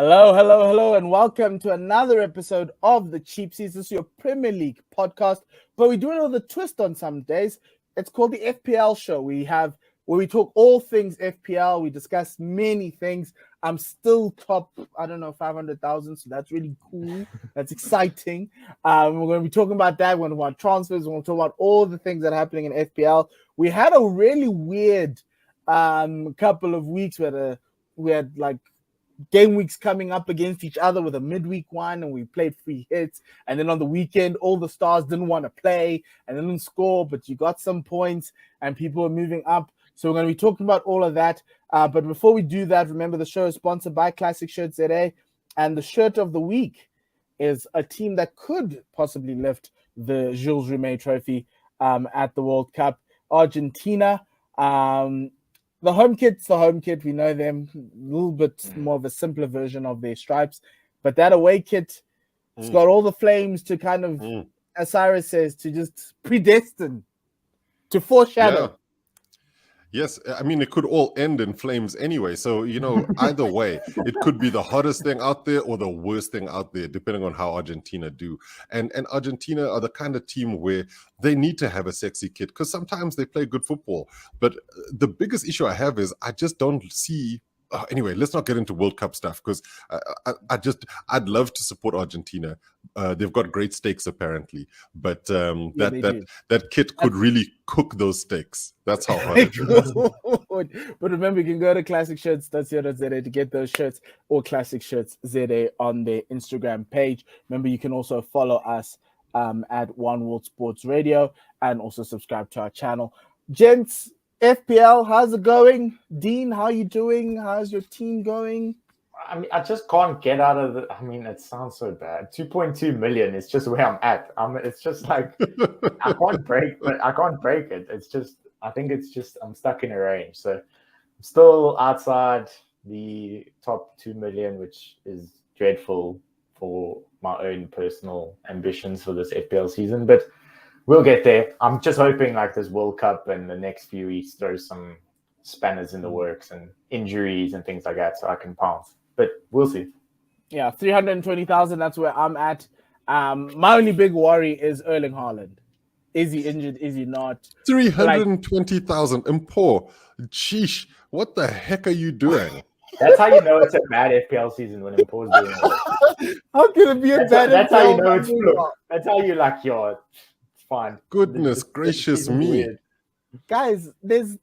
Hello, hello, hello, and welcome to another episode of the Cheap Seats. This is your Premier League podcast, but we do it with a twist on some days. It's called the FPL show. Where we talk all things FPL. We discuss many things. I'm still top, 500,000, so that's really cool. That's exciting. We're going to be talking about that. We're going to talk about transfers. We're going to talk about all the things that are happening in FPL. We had a really weird couple of weeks where we had like game weeks coming up against each other with a midweek one, and we played free hits. And then on the weekend, all the stars didn't want to play and didn't score, but you got some points and people are moving up. So we're going to be talking about all of that. But before we do that, remember the show is sponsored by Classic Shirts ZA, and the shirt of the week is a team that could possibly lift the Jules Rimet Trophy at the World Cup, Argentina. The home kit's the home kit. We know them. A little bit more of a simpler version of their stripes. But that away kit, it's got all the flames to kind of, as Cyrus says, to just predestine, to foreshadow. Yeah. Yes, I mean, it could all end in flames anyway. So, either way, it could be the hottest thing out there or the worst thing out there, depending on how Argentina do. And Argentina are the kind of team where they need to have a sexy kit because sometimes they play good football. But the biggest issue I have is I just don't see... anyway, let's not get into World Cup stuff because I'd love to support Argentina. They've got great steaks apparently, but that kit could really cook those steaks. That's how hard it is. But remember, you can go to classicshirts.co.za to get those shirts, or Classic Shirts ZA on their Instagram page. Remember, you can also follow us at One World Sports Radio and also subscribe to our channel. Gents, FPL, how's it going? Dean, how are you doing? How's your team going? I mean, I just can't get out of the... I mean, it sounds so bad. 2.2 million is just where I'm at. It's just like, I can't break it. It's just, I think it's just, I'm stuck in a range. So I'm still outside the top 2 million, which is dreadful for my own personal ambitions for this FPL season. But we'll get there. I'm just hoping like this World Cup and the next few weeks throws some spanners in the works and injuries and things like that so I can pounce. But we'll see. Yeah, 320,000, that's where I'm at. My only big worry is Erling Haaland. Is he injured? Is he not? 320,000 and poor. Sheesh, what the heck are you doing? That's how you know it's a bad FPL season when Impor's doing it. How could it be a bad That's FPL how you know it's season? flip. That's how you like, fine. Goodness gracious me. Weird. Guys, there's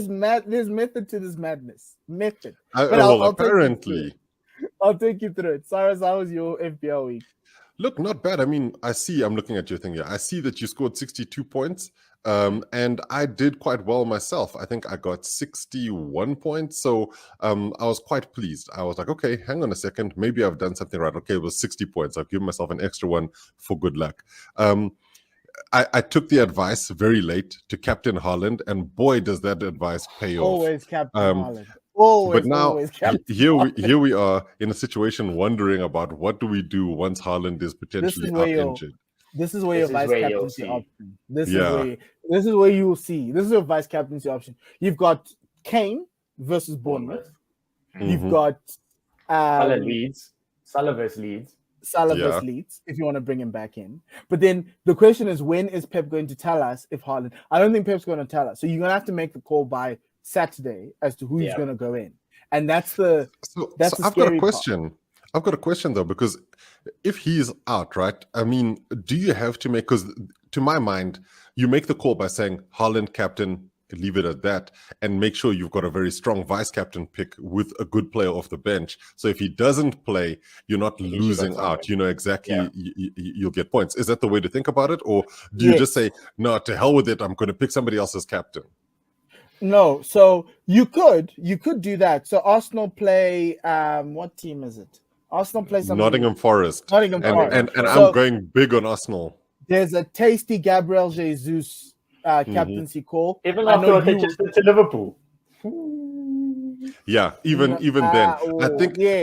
method to this madness. Method. Apparently. I'll take you through it. Cyrus, how was your FPL week? Look, not bad. I mean, I'm looking at your thing here. I see that you scored 62 points. And I did quite well myself. I think I got 61 points. So I was quite pleased. I was like, okay, hang on a second. Maybe I've done something right. Okay, it was 60 points. I'll give myself an extra one for good luck. I took the advice very late to captain Haaland, and boy, does that advice pay off. Always captain Haaland. Always, but now always captain here we are in a situation wondering about what do we do once Haaland is potentially injured. This is where your vice captaincy option. This is where you will see. This is your vice captaincy option. You've got Kane versus Bournemouth. Mm-hmm. You've got Salah versus Leeds. Leeds, if you want to bring him back in. But then the question is, when is Pep going to tell us if Haaland... I don't think Pep's going to tell us. So you're going to have to make the call by Saturday as to who's going to go in. And that's the I've got a question. Part. I've got a question, though, because if he's out, right, I mean, do you have to make... Because to my mind, you make the call by saying Haaland captain, leave it at that, and make sure you've got a very strong vice captain pick with a good player off the bench. So if he doesn't play, you're not losing out. You know exactly you'll get points. Is that the way to think about it, or do you just say, no, to hell with it, I'm going to pick somebody else as captain? No, so you could do that. So Arsenal play what team is it? Arsenal plays Nottingham Forest. And I'm going big on Arsenal. There's a tasty Gabriel Jesus captaincy call. Even after they just went to Liverpool. Yeah, even then,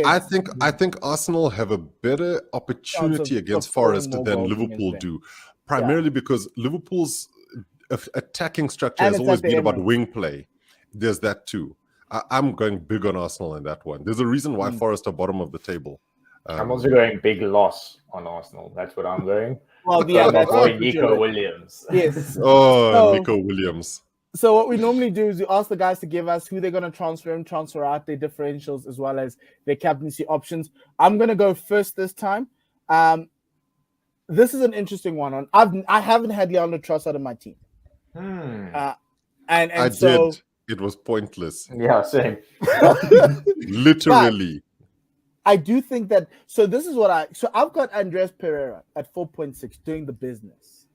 I think Arsenal have a better opportunity against Forest than Liverpool do, primarily because Liverpool's attacking structure has always been about wing play. There's that too. I'm going big on Arsenal in that one. There's a reason why Forest are bottom of the table. I'm also going big loss on Arsenal. That's what I'm going. Well, yeah, My that's boy what Nico you're- Williams. Yes. Nico Williams. So what we normally do is we ask the guys to give us who they're going to transfer in, transfer out, their differentials, as well as their captaincy options. I'm going to go first this time. This is an interesting one. I haven't had Leandro Trossard on my team. And I so did. It was pointless. Yeah, same. Literally. I do think that. So this is what I've got Andres Pereira at 4.6 doing the business.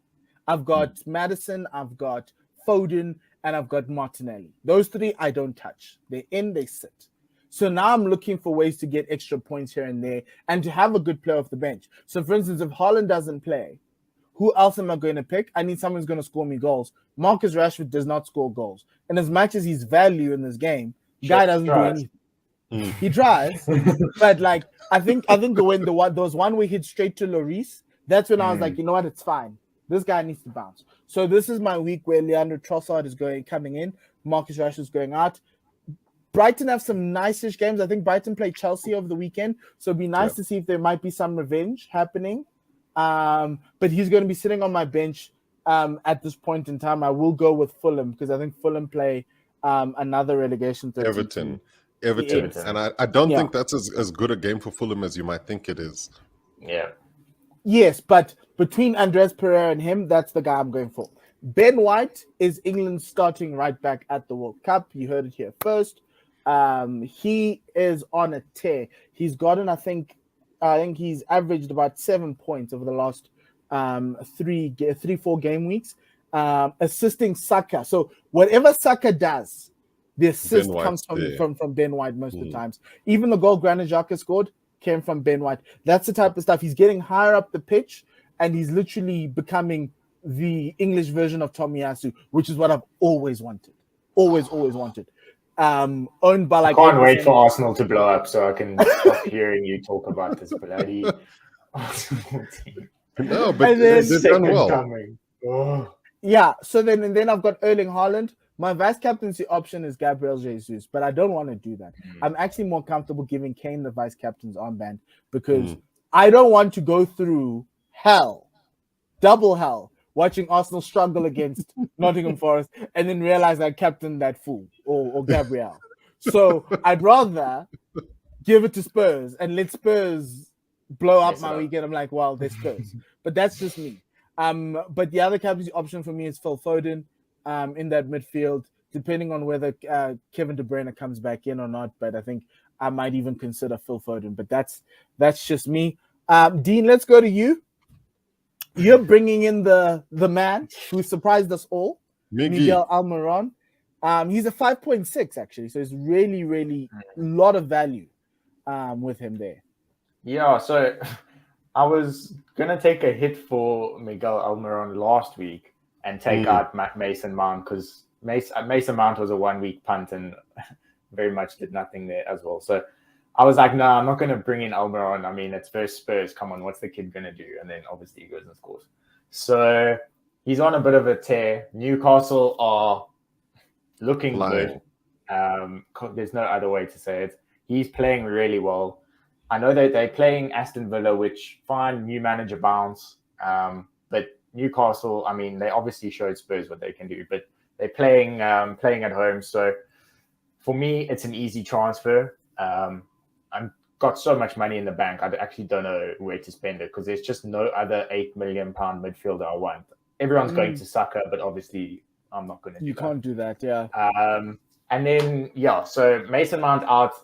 I've got Madison, I've got Foden, and I've got Martinelli. Those three I don't touch. They're in, they sit. So now I'm looking for ways to get extra points here and there and to have a good player off the bench. So for instance, if Haaland doesn't play, who else am I going to pick? I need someone who's going to score me goals. Marcus Rashford does not score goals. And as much as he's value in this game, the guy doesn't do anything. He tries, but like I think when there was one we hit straight to Lloris, that's when I was like, you know what, it's fine. This guy needs to bounce. So this is my week where Leandro Trossard is coming in, Marcus Rashford is going out. Brighton have some nice-ish games. I think Brighton played Chelsea over the weekend, so it'd be nice to see if there might be some revenge happening. But he's going to be sitting on my bench at this point in time. I will go with Fulham because I think Fulham play another relegation. Everton. And I don't think that's as good a game for Fulham as you might think it is. Yeah. Yes, but between Andres Pereira and him, that's the guy I'm going for. Ben White is England's starting right back at the World Cup. You heard it here first. He is on a tear. He's gotten, I think he's averaged about 7 points over the last 3-4 game weeks, assisting Saka. So whatever Saka does, the assist comes from Ben White most of the times. Even the goal Granit Xhaka scored came from Ben White. That's the type of stuff. He's getting higher up the pitch, and he's literally becoming the English version of Tomiyasu, which is what I've always wanted. Always wanted. Owned by like. I can't wait for Arsenal to blow up so I can stop hearing you talk about this bloody Arsenal team. No, but they've done well. Oh. Yeah, so then I've got Erling Haaland. My vice captaincy option is Gabriel Jesus, but I don't want to do that. I'm actually more comfortable giving Kane the vice captain's armband because I don't want to go through double hell, watching Arsenal struggle against Nottingham Forest and then realize I captained that fool or Gabriel. So I'd rather give it to Spurs and let Spurs blow up my weekend. I'm like, well, they're Spurs. But that's just me. But the other captaincy option for me is Phil Foden in that midfield, depending on whether Kevin De Bruyne comes back in or not. But I think I might even consider Phil Foden. But that's just me. Dean, let's go to you. You're bringing in the man who surprised us all, Miguel Almiron. He's a 5.6 actually, so it's really, really a lot of value with him there. Yeah, so I was gonna take a hit for Miguel Almiron last week and take out Mason Mount because Mason Mount was a 1 week punt and very much did nothing there as well. So I was like, no, I'm not going to bring in Almiron. I mean, it's versus Spurs. Come on, what's the kid going to do? And then obviously he goes and scores. So he's on a bit of a tear. Newcastle are looking good. There's no other way to say it. He's playing really well. I know that they're playing Aston Villa, which fine, new manager bounce. But Newcastle, I mean, they obviously showed Spurs what they can do, but they're playing at home. So for me, it's an easy transfer. I've got so much money in the bank, I actually don't know where to spend it because there's just no other £8 million midfielder I want. Everyone's going to Saka, but obviously I'm not going to do that. You can't do that, yeah. And then, so Mason Mount out.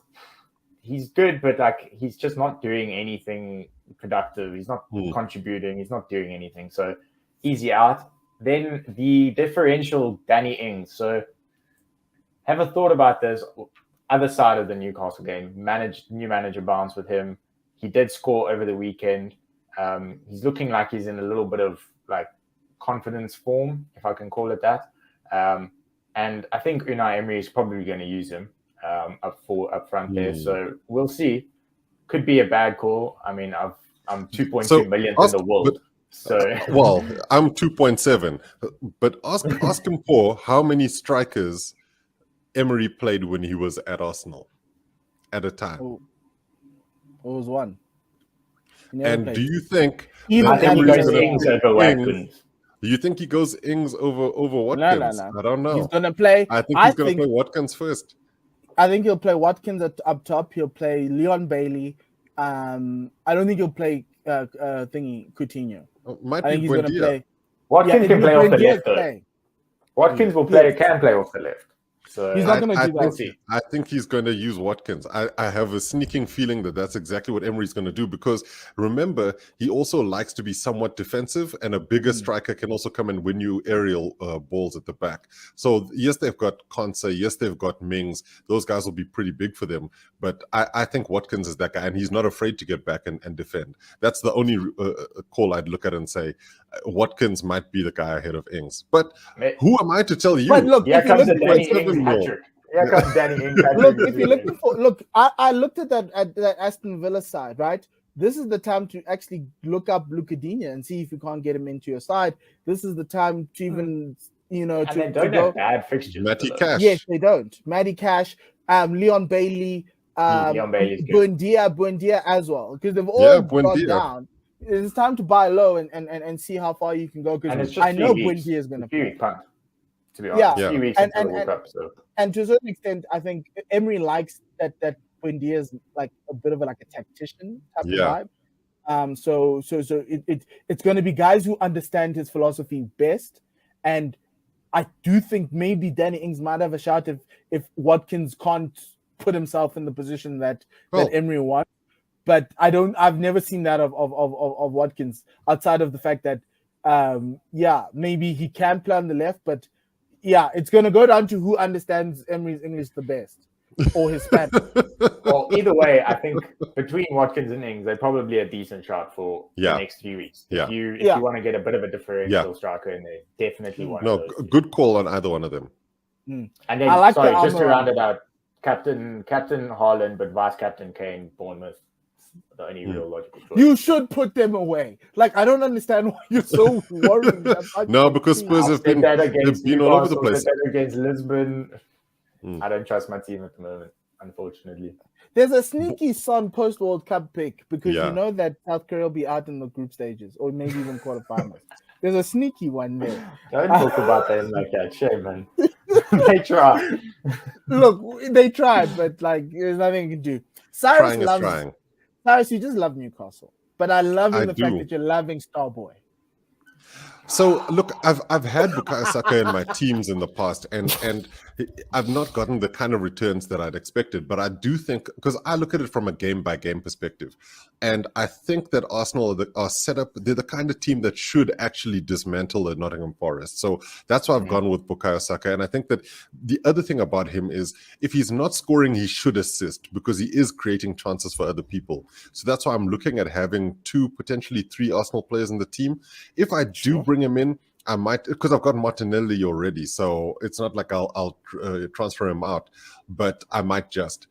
He's good, but like he's just not doing anything productive. He's not contributing. He's not doing anything. So easy out. Then the differential Danny Ings. So have a thought about this. Other side of the Newcastle game, new manager bounce with him. He did score over the weekend. He's looking like he's in a little bit of like confidence form, if I can call it that. And I think Unai Emery is probably going to use him up front there. So we'll see. Could be a bad call. I mean, I'm 2.2 million in the world. Well, I'm 2.7. But ask him for how many strikers Emery played when he was at Arsenal at a time? Oh, it was one. And do you think I think he goes gonna Ings pick over Ings? Watkins. Do you think he goes Ings over Watkins? No. I don't know. He's gonna play. I think he's gonna play Watkins first. I think he'll play Watkins up top. He'll play Leon Bailey. I don't think he'll play Coutinho. Might I think be he's gonna Buendia. play. Watkins can play off the left, though. Play. Watkins can play off the left. So He's not going to do that. I think he's going to use Watkins. I have a sneaking feeling that that's exactly what Emery's going to do, because remember, he also likes to be somewhat defensive, and a bigger striker can also come and win you aerial balls at the back. So yes, they've got Konsa, yes, they've got Mings. Those guys will be pretty big for them. But I think Watkins is that guy, and he's not afraid to get back and defend. That's the only call I'd look at and say, Watkins might be the guy ahead of Ings. But who am I to tell you? But look, here comes the Danny Ings Ings Patrick. Here comes Danny Ings Patrick. Look, if you're looking for, I looked at that Aston Villa side, right? This is the time to actually look up Luca Digne and see if you can't get him into your side. This is the time to even, and they don't have bad fixtures. Matty Cash. Yes, they don't. Matty Cash, Leon Bailey, Buendia as well, because they've all gone down. It's time to buy low and see how far you can go, because I know Buendia is going to play. To be honest, a few weeks until the World Cup. And to a certain extent, I think Emery likes that Buendia is like a bit of a tactician type of vibe. So it's going to be guys who understand his philosophy best, and I do think maybe Danny Ings might have a shot if Watkins can't put himself in the position that Emery wants. But I've never seen that of Watkins, outside of the fact that maybe he can play on the left, but it's going to go down to who understands Emery's English the best, or his Spanish. Well, either way, I think between Watkins and Ings, they're probably a decent shot for the next few weeks. If you want to get a bit of a differential striker in there, definitely one of those. Good call on either one of them. And then, just to round it out, Captain Haaland, but vice captain Kane, Bournemouth. The only real logical choice. You should put them away. I don't understand why you're so worried. No, because Spurs have been all over the place. Against Lisbon, I don't trust my team at the moment, unfortunately. There's a sneaky Son post-World Cup pick, because you know that South Korea will be out in the group stages, or maybe even quarterfinals. There's a sneaky one there. Don't talk about them like that. Shame, man. They try. Look, they tried, but there's nothing you can do. Cyrus, you just love Newcastle, but I love the fact that you're loving Starboy. So look, I've had Bukayo Saka in my teams in the past, and I've not gotten the kind of returns that I'd expected. But I do think, because I look at it from a game by game perspective, and I think that Arsenal are set up. They're the kind of team that should actually dismantle the Nottingham Forest. So that's why I've gone with Bukayo Saka. And I think that the other thing about him is, if he's not scoring, he should assist, because he is creating chances for other people. So that's why I'm looking at having 2, potentially 3 Arsenal players in the team. If I do bring him in, I might, because I've got Martinelli already, so it's not like I'll transfer him out, but I might just.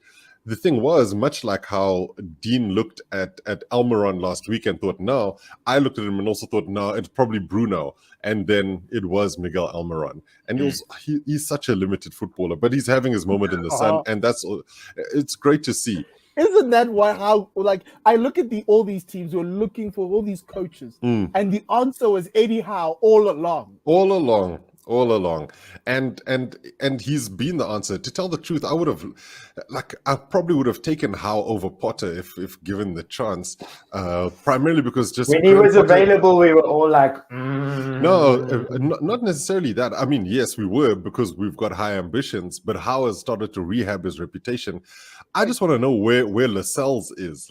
The thing was, much like how Dean looked at Almiron last week and thought, no, I looked at him and also thought, no, it's probably Bruno. And then it was Miguel Almiron. And he's such a limited footballer, but he's having his moment in the sun, and it's great to see. Isn't that how I look at all these teams who are looking for all these coaches, and the answer was Eddie Howe all along. All along, and he's been the answer. To tell the truth, I probably would have taken Howe over Potter if given the chance. Primarily because just when he was available, we were all like, No, not necessarily that. I mean, yes, we were, because we've got high ambitions. But Howe has started to rehab his reputation. I just want to know where Lascelles is.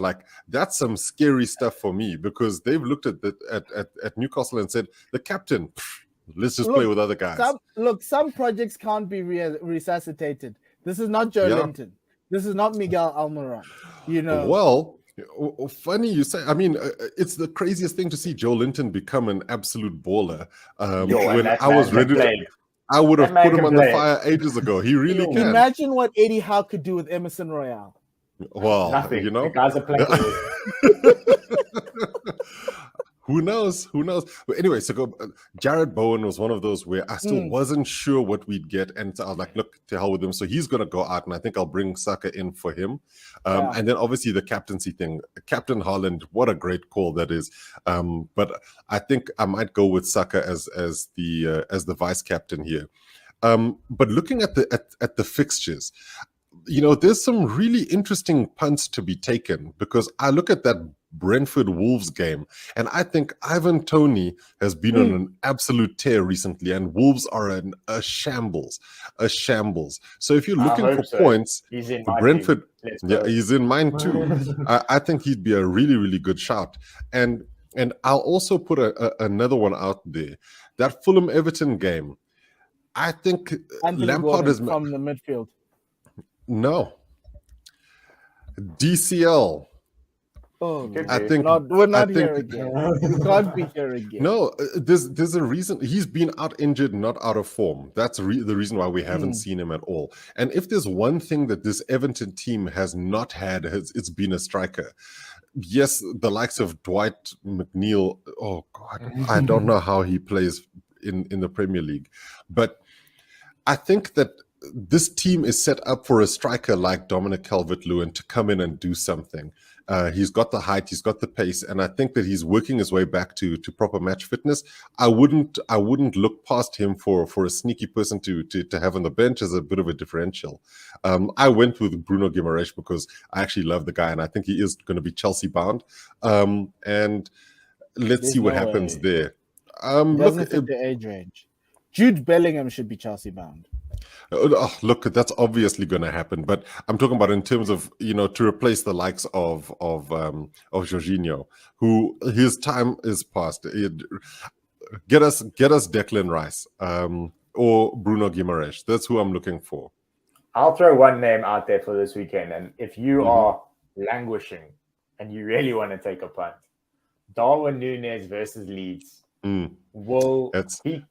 That's some scary stuff for me, because they've looked at Newcastle and said, the captain. Let's just play with other guys. Some projects can't be resuscitated. This is not Joe Linton. This is not Miguel Almiron. Well, funny you say. I mean, it's the craziest thing to see Joe Linton become an absolute baller. When I was ready I would have put him on the fire ages ago. He really can. Imagine what Eddie Howe could do with Emerson Royale. Well, nothing. The guys are playing. Who knows? Who knows? But anyway, so Jared Bowen was one of those where I still wasn't sure what we'd get. And so I was like, look, to hell with him. So he's going to go out, and I think I'll bring Saka in for him. And then obviously the captaincy thing. Captain Haaland, what a great call that is. But I think I might go with Saka as the vice captain here. But looking at the fixtures, there's some really interesting punts to be taken, because I look at that Brentford Wolves game, and I think Ivan Toney has been on an absolute tear recently, and Wolves are a shambles. So if you're looking for points, he's in Brentford, he's in mine too. I think he'd be a really, really good shout. And I'll also put another one out there. That Fulham Everton game, I think Anthony Lampard Gordon is from the midfield. No. DCL. Oh, I think we're not here again. You can't be here again. No, there's a reason. He's been out injured, not out of form. That's the reason why we haven't seen him at all. And if there's one thing that this Everton team has not had, it's been a striker. Yes, the likes of Dwight McNeil. Oh God, I don't know how he plays in the Premier League, but I think that this team is set up for a striker like Dominic Calvert-Lewin to come in and do something. He's got the height, he's got the pace, and I think that he's working his way back to proper match fitness. I wouldn't look past him for a sneaky person to have on the bench as a bit of a differential. I went with Bruno Guimaraes because I actually love the guy, and I think he is going to be Chelsea bound. And let's see what happens there. Doesn't fit the age range. Jude Bellingham should be Chelsea bound. Look, that's obviously going to happen, but I'm talking about in terms of to replace the likes of Jorginho, who his time is past. Get us Declan Rice or Bruno Guimaraes. That's who I'm looking for. I'll throw one name out there for this weekend, and if you are languishing and you really want to take a punt, Darwin Núñez versus Leeds. He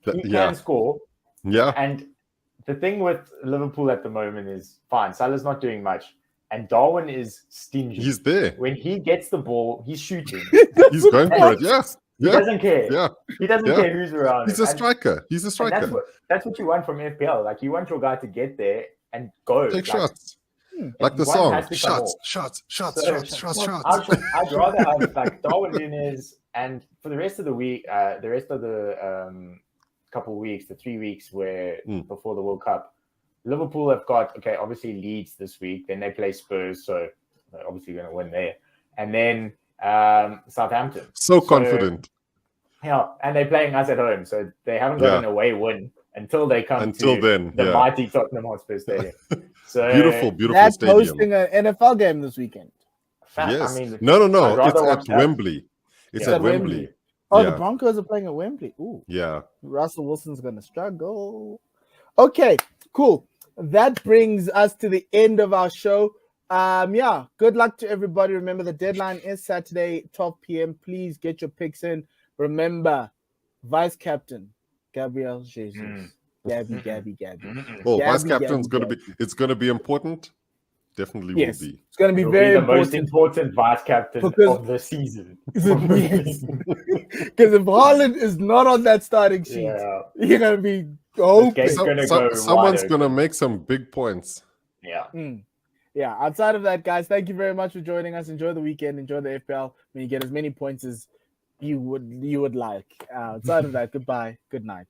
can score. Yeah, and the thing with Liverpool at the moment is, fine, Salah's not doing much, and Darwin is stingy. He's there. When he gets the ball, he's shooting. He's going for it, yes. He doesn't care. Yeah. He doesn't care who's around. He's a striker. He's a striker. That's what you want from FPL. Like, you want your guy to get there and go. Take shots. Like the song. Shots. I'd rather have like Darwin Núñez, and for the rest of the week, the rest of the couple of weeks, the 3 weeks before the World Cup, Liverpool have got obviously Leeds this week, then they play Spurs, so they're obviously going to win there, and then Southampton. So confident. Yeah, and they're playing us at home, so they haven't got an away win until they come to the mighty Tottenham Hotspur Stadium. So beautiful that's stadium. Hosting an NFL game this weekend. Yes. No. It's at Wembley. It's at Wembley. Oh, the Broncos are playing at Wembley. Ooh. Yeah. Russell Wilson's going to struggle. Okay, cool. That brings us to the end of our show. Good luck to everybody. Remember, the deadline is Saturday, 12 p.m. Please get your picks in. Remember, vice captain, Gabriel Jesus. Gabby. Well, vice captain's going to be important. Definitely will be. It's going to be very the most important vice captain of the season. Because if Haaland is not on that starting sheet, you're going to be hoping. Someone's going to make some big points. Yeah. Outside of that, guys, thank you very much for joining us. Enjoy the weekend. Enjoy the FPL. When you get as many points as you would like. Outside of that, goodbye. Good night.